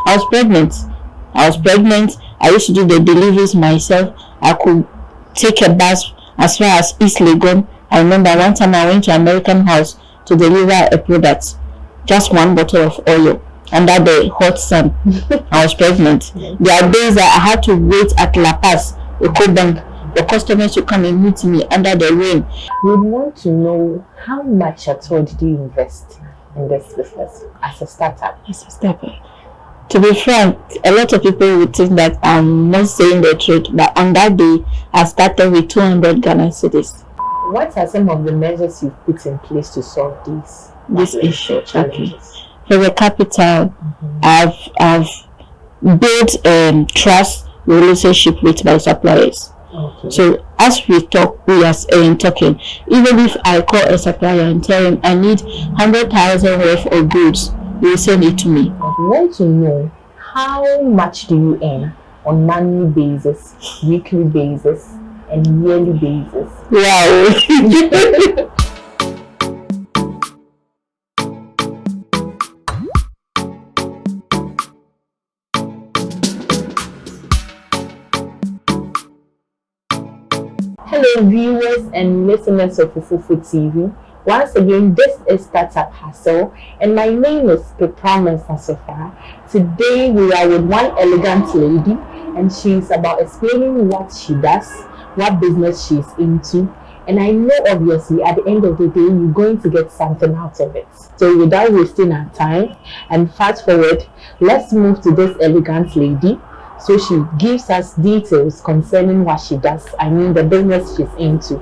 I was pregnant. I used to do the deliveries myself. I could take a bus as far as East Legon. I remember one time I went to American House to deliver a product, just one bottle of oil under the hot sun. I was pregnant. There are days that I had to wait at La Paz, Bank. The customers to come and meet me under the rain. We want to know how much at all did you invest in this business as a startup? To be frank, a lot of people would think that I'm not saying the truth, but on that day, I started with 200 Ghana cedis. What are some of the measures you've put in place to solve this issue? Challenges? Okay. For the capital, I've built trust relationship with my suppliers. Okay. So as we talk, we are talking. Even if I call a supplier and tell him I need 100,000 worth of goods, he will send it to me. We want to know how much do you earn on monthly basis, weekly basis, and yearly basis? Wow. Hello viewers and listeners of Fofoofo TV. Once again, this is Startup Hustle and my name is Petramas Asofa. Today we are with one elegant lady and she's about explaining what she does, what business she's into, and I know obviously at the end of the day you're going to get something out of it. So without wasting our time and fast forward, let's move to this elegant lady so she gives us details concerning what she does, I mean the business she's into.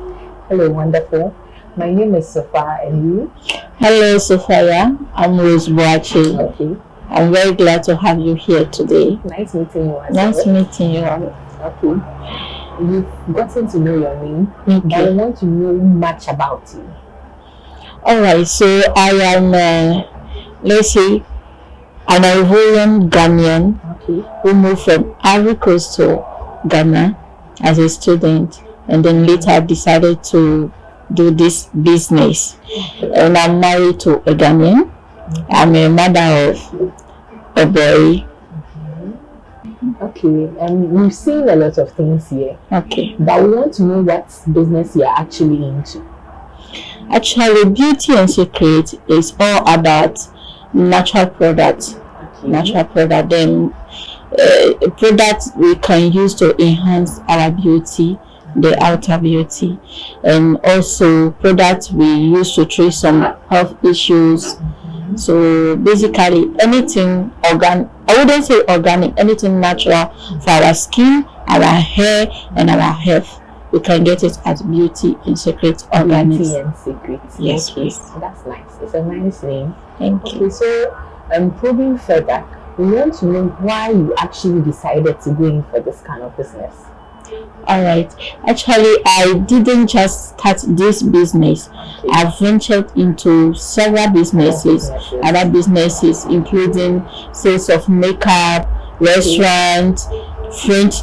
Hello wonderful, my name is Sophia, and you? Hello Sophia, I'm Rose Boakye. Okay. I'm very glad to have you here today. Nice meeting you. Nice meeting you. Okay. You've gotten to know your name, but I want to know much about you. Alright, so I am, let's say, an Ivorian Ghanaian who moved from Ivory Coast to Ghana as a student and then later decided to do this business. And I'm married to a Ghanaian. I'm a mother of a boy. Okay, and we've seen a lot of things here. Okay. But we want to know what business you're actually into. Actually, Beauty and Secret is all about natural products. Okay. Natural product. Then products we can use to enhance our beauty, the outer beauty, and also products we use to treat some health issues. So basically anything organic, I wouldn't say organic, anything natural for our skin, our hair, and our health. We can get it at Beauty and Secret Organics. Beauty and Secret. Yes, okay. please. That's nice. It's a nice name. Thank you. Okay, so probing further, we want to know why you actually decided to go in for this kind of business. Alright, actually I didn't just start this business. Okay. I've ventured into several businesses, other businesses including sales of makeup, restaurant, French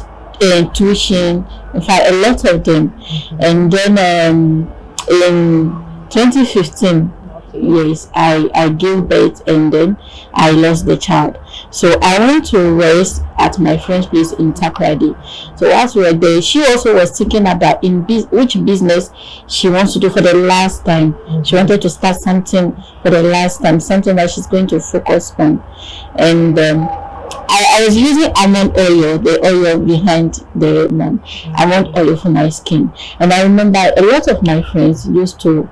tuition, in fact a lot of them. And then in 2015, yes, I gave birth and then I lost the child. So I went to rest at my friend's place in Takoradi. So as we were there, she also was thinking about which business she wants to do for the last time. She wanted to start something for the last time, something that she's going to focus on. And I was using almond oil, the oil behind the almond oil for my skin. And I remember a lot of my friends used to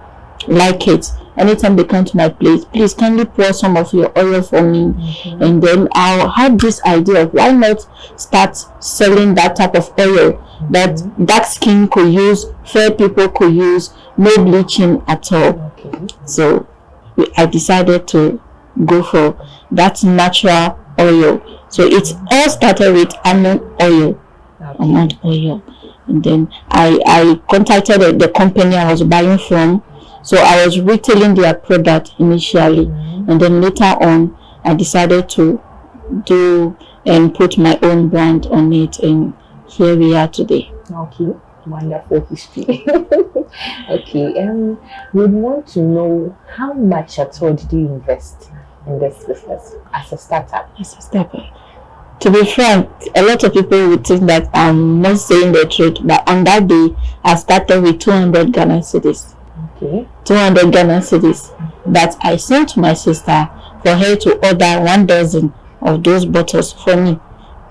like it. Anytime they come to my place, please kindly pour some of your oil for me. And then I'll have this idea of why not start selling that type of oil that dark skin could use, fair people could use, no bleaching at all. So I decided to go for that natural oil. So it all started with almond oil. Almond oil. And then I contacted the company I was buying from. So I was retailing their product initially, and then later on I decided to do and put my own brand on it, and here we are today. Okay, wonderful history. Okay, we want to know how much at all did you invest in this business as a startup? As a startup. To be frank, a lot of people would think that I'm not saying the truth, but on that day, I started with 200 Ghana cedis. Okay. 200 Ghana cedis that I sent to my sister for her to order 1 dozen of those bottles for me.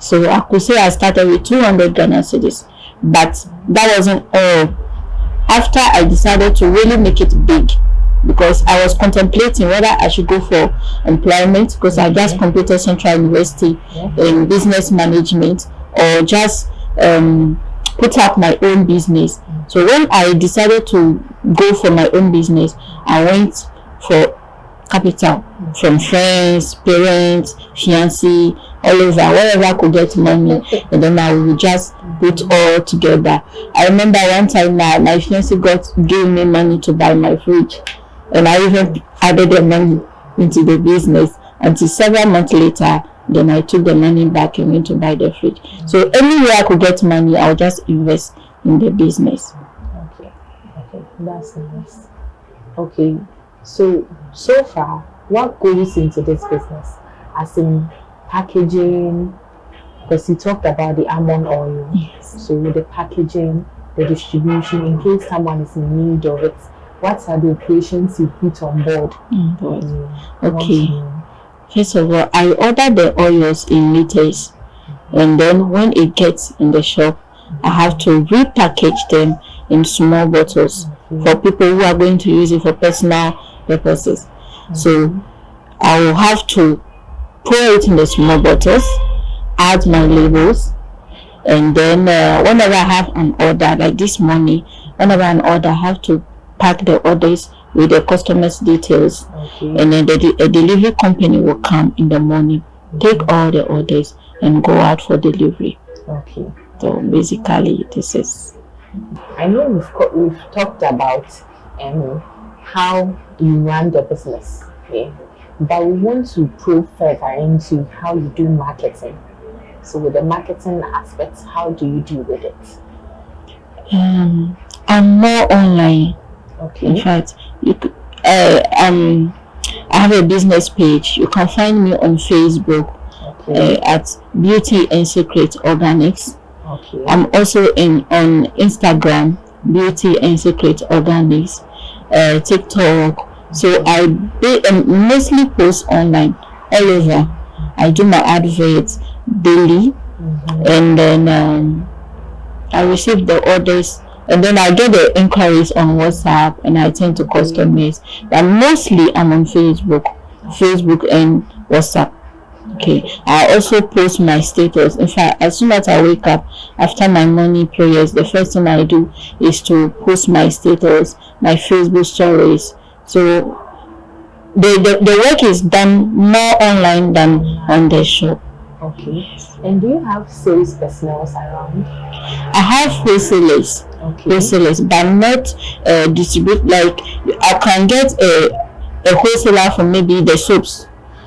So I could say I started with 200 Ghana cedis, but that wasn't all. After I decided to really make it big, because I was contemplating whether I should go for employment, because I just completed Central University in business management, or just put up my own business. So when I decided to go for my own business, I went for capital from friends, parents, fiancé, all over, wherever I could get money, and then I would just put all together. I remember one time my fiancé gave me money to buy my fridge, and I even added the money into the business until several months later. Then I took the money back and went to buy the fridge. So anywhere I could get money, I'll just invest in the business. Okay, that's nice. Okay, so far, what goes into this business? As in packaging, because you talked about the almond oil. Yes. So with the packaging, the distribution, in case someone is in need of it, what are the operations you put on board? Okay. First of all, I order the oils in liters, and then when it gets in the shop, I have to repackage them in small bottles for people who are going to use it for personal purposes. So I will have to pour it in the small bottles, add my labels, and then whenever I have an order, like this morning, whenever an order, I have to pack the orders with the customer's details, and then a delivery company will come in the morning, take all the orders, and go out for delivery. Okay. So basically, this is. I know we've talked about how you run the business, but we want to probe further into how you do marketing. So with the marketing aspects, how do you deal with it? I'm more online. Okay. In fact, I have a business page. You can find me on Facebook at Beauty and Secret Organics. Okay. I'm also on Instagram, Beauty and Secret Organics, TikTok. So I mostly post online all over. I do my adverts daily, and then I receive the orders. And then I get the inquiries on WhatsApp, and I tend to customize. But mostly I'm on Facebook and WhatsApp. Okay. I also post my status. In fact, as soon as I wake up after my morning prayers, the first thing I do is to post my status, my Facebook stories. So the work is done more online than on the shop. Okay. And do you have sales personnel around? I have wholesalers. Wholesalers, but not distribute. Like I can get a wholesaler for maybe the soaps.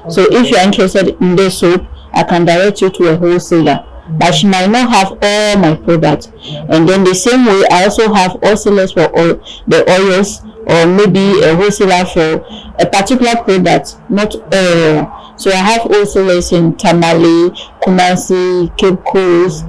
So if you're interested in the soap, I can direct you to a wholesaler. But she might not have all my products. And then the same way, I also have wholesalers for all the oils, or maybe a wholesaler for a particular product, not all. So I have wholesalers in Tamale, Kumasi, Cape Coast.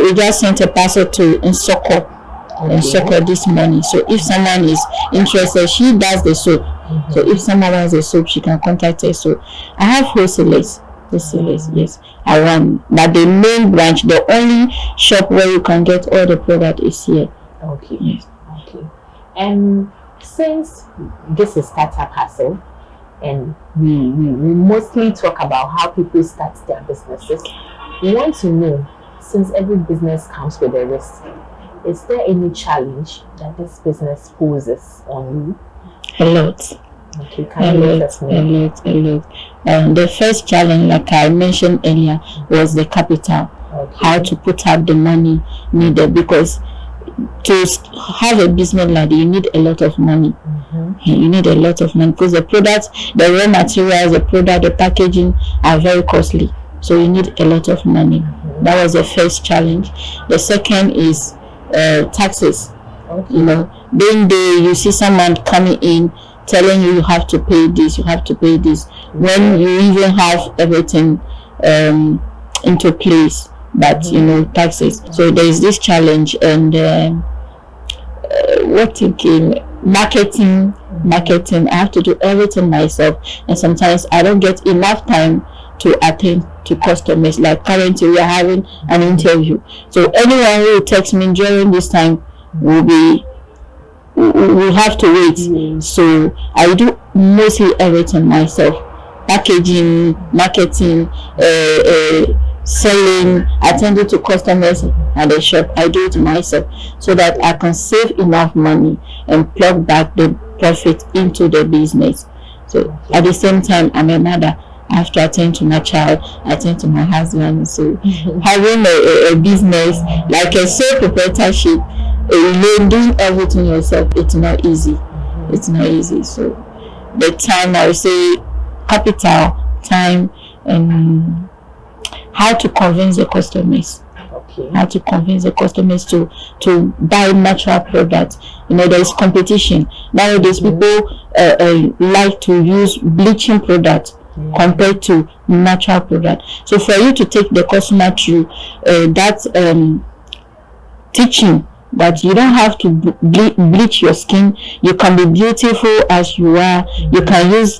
We just sent a parcel to Nsoko this morning. So if someone is interested, she does the soap. So if someone wants a soap, she can contact her. So I have wholesalers, yes, I run. But the main branch, the only shop where you can get all the product is here. Okay. Yes. Okay. And since this is Startup Hustle, and we mostly talk about how people start their businesses, we want to know, since every business comes with a risk, is there any challenge that this business poses on you? A lot. Okay, can you let us know? A lot. The first challenge, like I mentioned earlier, was the capital. Okay. How to put up the money needed, because to have a business like that, you need a lot of money. You need a lot of money because the products, the raw materials, the packaging are very costly. So you need a lot of money. That was the first challenge. The second is taxes. Okay. You know, being there, you see someone coming in telling you have to pay this, you have to pay this, when you even have everything into place, but taxes. So there is this challenge, and what again? Marketing. I have to do everything myself, and sometimes I don't get enough time to attend to customers. Like currently we are having an interview, so anyone who texts me during this time will have to wait. So I do mostly everything myself: packaging, marketing, selling, attending to customers at the shop. I do it myself so that I can save enough money and plug back the profit into the business. So at the same time, I'm a mother. I have to attend to my child, attend to my husband. So having a business like a sole proprietorship, doing everything yourself, it's not easy. It's not easy. So the time, I would say, capital, time, and how to convince the customers. How to convince the customers to buy natural products. There is competition nowadays. People like to use bleaching products compared to natural product. So for you to take the customer through that teaching, that you don't have to bleach your skin, you can be beautiful as you are, you can use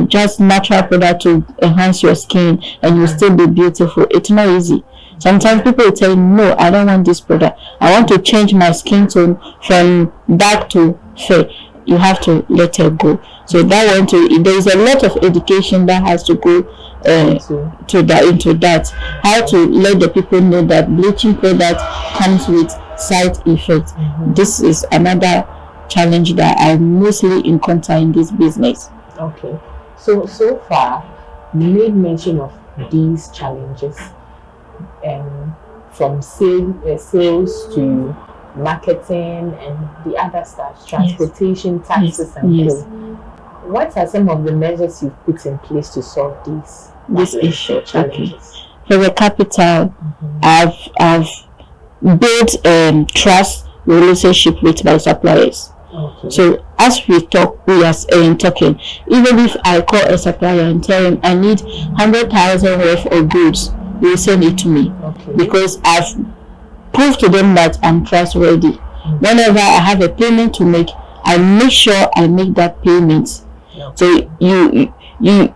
just natural product to enhance your skin and you still be beautiful. It's not easy. Sometimes people will tell you, no, I don't want this product, I want to change my skin tone from dark to fair. You have to let it go. So there is a lot of education that has to go into that. How to let the people know that bleaching product comes with side effects. This is another challenge that I mostly encounter in this business. Okay. So far, you made mention of these challenges, from sales to marketing and the other stuff, transportation, taxes, and so. What are some of the measures you've put in place to solve these issue challenges? Okay. For the capital, I've built trust relationship with my suppliers. Okay. So as we are talking, even if I call a supplier and tell him I need 100,000 worth of goods, he will send it to me. Okay. Because I've proved to them that I'm trustworthy. Whenever I have a payment to make, I make sure I make that payment. Okay. So you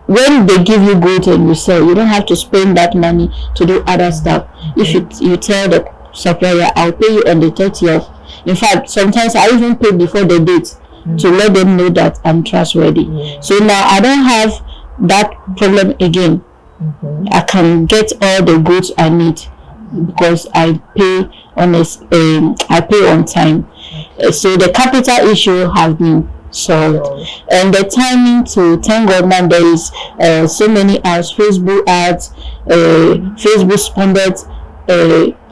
when they give you goods and you sell, you don't have to spend that money to do other stuff. If you tell the supplier, I'll pay you on the 30th. In fact, sometimes I even pay before the date to let them know that I'm trustworthy. So now I don't have that problem again. I can get all the goods I need because I pay on time. So the capital issue has been solved, and the timing to, thank God now there is so many ads, Facebook ads, Facebook sponsored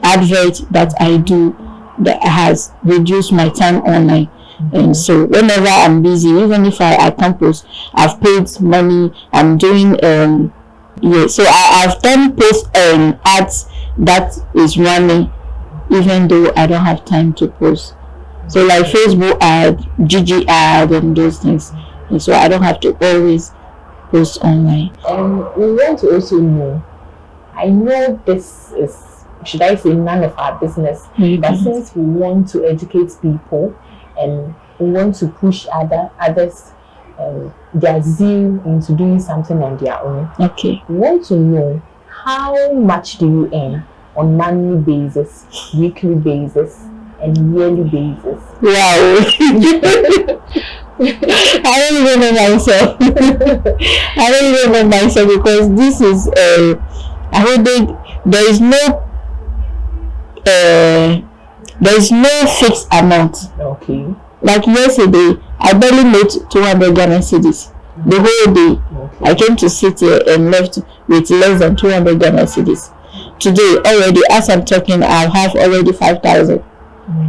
advert that I do, that has reduced my time online. And so whenever I'm busy, even if I can't post, I've paid money, I'm doing so I've done post ads that is running even though I don't have time to post. So like Facebook ad, GG ad, and those things. And so I don't have to always post online. We want to also know, I know this is, should I say, none of our business, but since we want to educate people and we want to push others their zeal into doing something on their own. Okay. We want to know, how much do you earn on monthly basis, weekly basis, and yearly basis? Wow. I don't even know myself. I don't even know myself, because this is I hope there is no fixed amount. Okay. Like yesterday, I barely made 200 Ghana cedis the whole day. Okay. I came to sit here and left with less than 200 Ghana cedis. Today, already, as I'm talking, I have already 5,000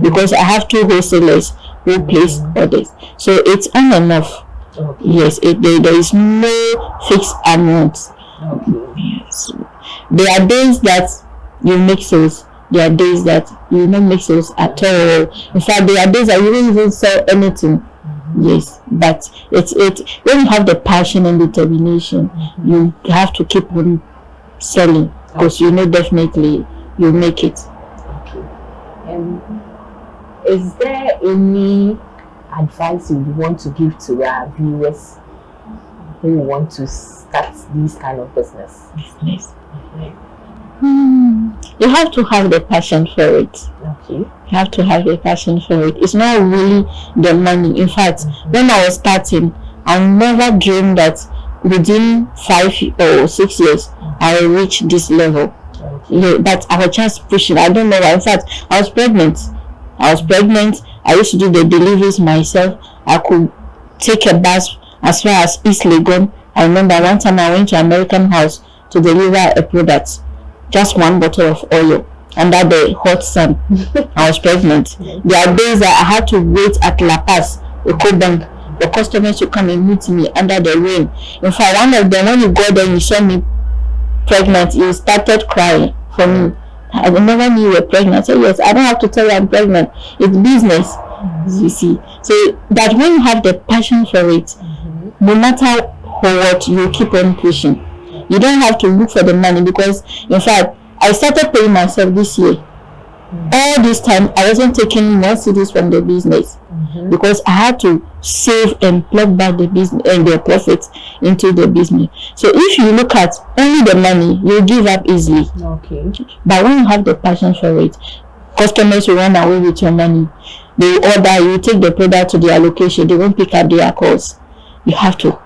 because I have 2 wholesalers who place orders. So it's on and off. Okay. Yes, there is no fixed amount. Okay. Yes. There are days that you make sales. There are days that you will not make sales at all. In fact, there are days that you don't even sell anything. Yes, but it's when you have the passion and determination, you have to keep on selling, because you know definitely you'll make it. Okay. Is there any advice you want to give to our viewers who want to start this kind of business? Yes. You have to have the passion for it. Okay. You have to have the passion for it. It's not really the money. In fact, when I was starting, I never dreamed that within 5 or 6 years I will reach this level. Yeah, but I was just pushing. I don't know why. In fact, I was pregnant. I used to do the deliveries myself. I could take a bus as far as East Legon. I remember one time I went to American House to deliver a product, just one bottle of oil under the hot sun. I was pregnant. There are days that I had to wait at La Paz, Ecobank. The customers would come and meet me under the rain. In fact, one of them, when you go there, you saw me pregnant, he started crying for me. I never knew you were pregnant. So yes, I don't have to tell you I'm pregnant. It's business, you see. So that when you have the passion for it, no matter what, you keep on pushing. You don't have to look for the money, because in fact, I started paying myself this year. All this time, I wasn't taking more CDs from the business, because I had to save and plug back the business and the profits into the business. So if you look at only the money, you give up easily. Okay. But when you have the passion for it, customers will run away with your money. They order, you take the product to their location, they won't pick up their calls. You have to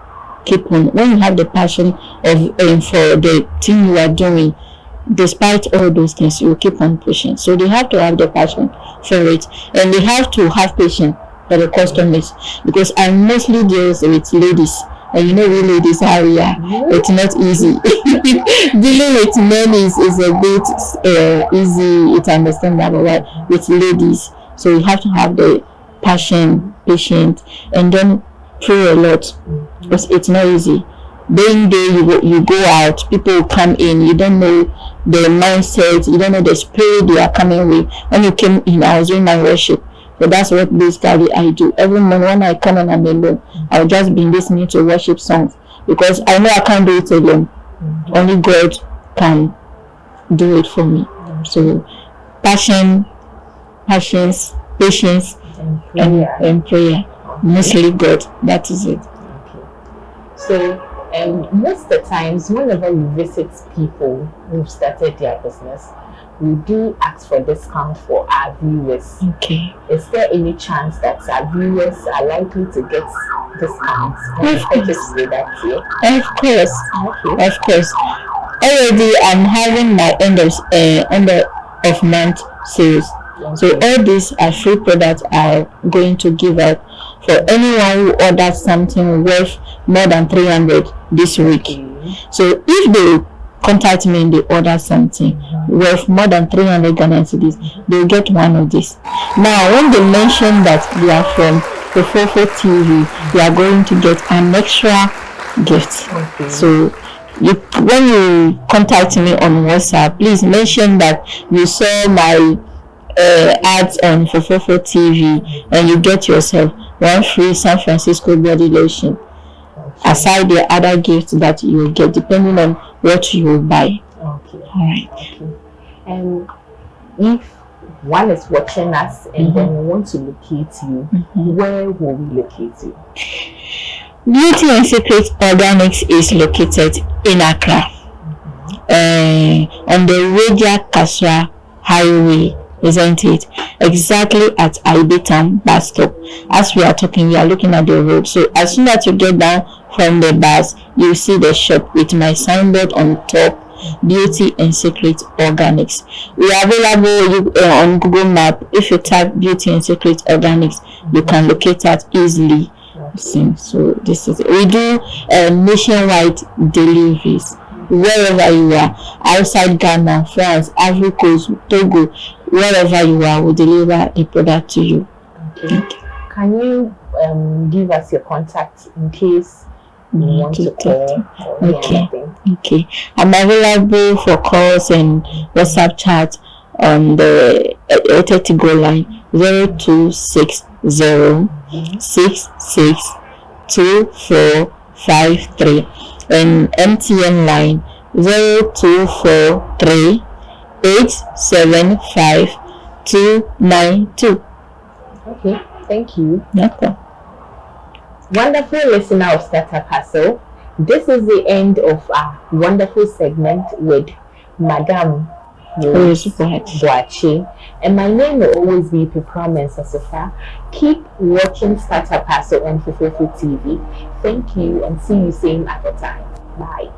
keep on. When you have the passion for the thing you are doing, despite all those things, you keep on pushing. So they have to have the passion for it, and they have to have patience for the customers, because I mostly deal with ladies, and you know we ladies how we are. It's not easy. Dealing with men is a bit easy. It's understandable, but with ladies, so you have to have the passion, patience, and then pray a lot, because it's not easy. Day in day you go out, people will come in, you don't know the mindset, you don't know the spirit they are coming with. When you came in, I was doing my worship, so that's what basically I do. Every morning when I come and I'm alone, I'll just be listening to worship songs, because I know I can't do it alone. Only God can do it for me. So passion, patience, and prayer. Mostly God. That is it. Okay. So most of the times, whenever we visit people who've started their business, we do ask for discount for our viewers. Okay. Is there any chance that our viewers are likely to get discounts when they purchase products here? Of course. Okay. Of course. Already, I'm having my end of month sales. Okay. So all these are free products are going to give out for anyone who orders something worth more than 300 this week. So if they contact me and they order something worth more than 300 Ghana cedis, they'll get one of these. Now, when they mention that they are from Fofoofo TV, they are going to get an extra gift. Okay. So when you contact me on WhatsApp, please mention that you saw my ads on Fofoofo TV, and you get yourself one free San Francisco body lotion, aside the other gifts that you will get depending on what you will buy. Okay. All right. Okay. And if one is watching us and then we want to locate you, where will we locate you? Beauty and Secret Organics is located in Accra, on the Rodia Kasra Highway, isn't it? Exactly at Ibitam bus stop. As we are talking, we are looking at the road. So as soon as you get down from the bus, you see the shop with my signboard on top, Beauty and Secret Organics. We are available on Google Map. If you type Beauty and Secret Organics, you can locate that easily. So this is it. We do nationwide deliveries wherever you are, outside Ghana, France, Ivory Coast, Togo, wherever you are, we'll deliver the product to you. Okay. Can you give us your contact in case you want to call or anything? Okay. I'm available for calls and WhatsApp chat on the 30 go line 0260 662453 and MTN line 0243 875 292. Okay, thank you. Okay. Wonderful listener of Startup Hustle. This is the end of our wonderful segment with Madam Rose Boakye. And my name will always be Pepram Sasofa. Keep watching Startup Hustle on Fofoofo TV. Thank you and see you same at the time. Bye.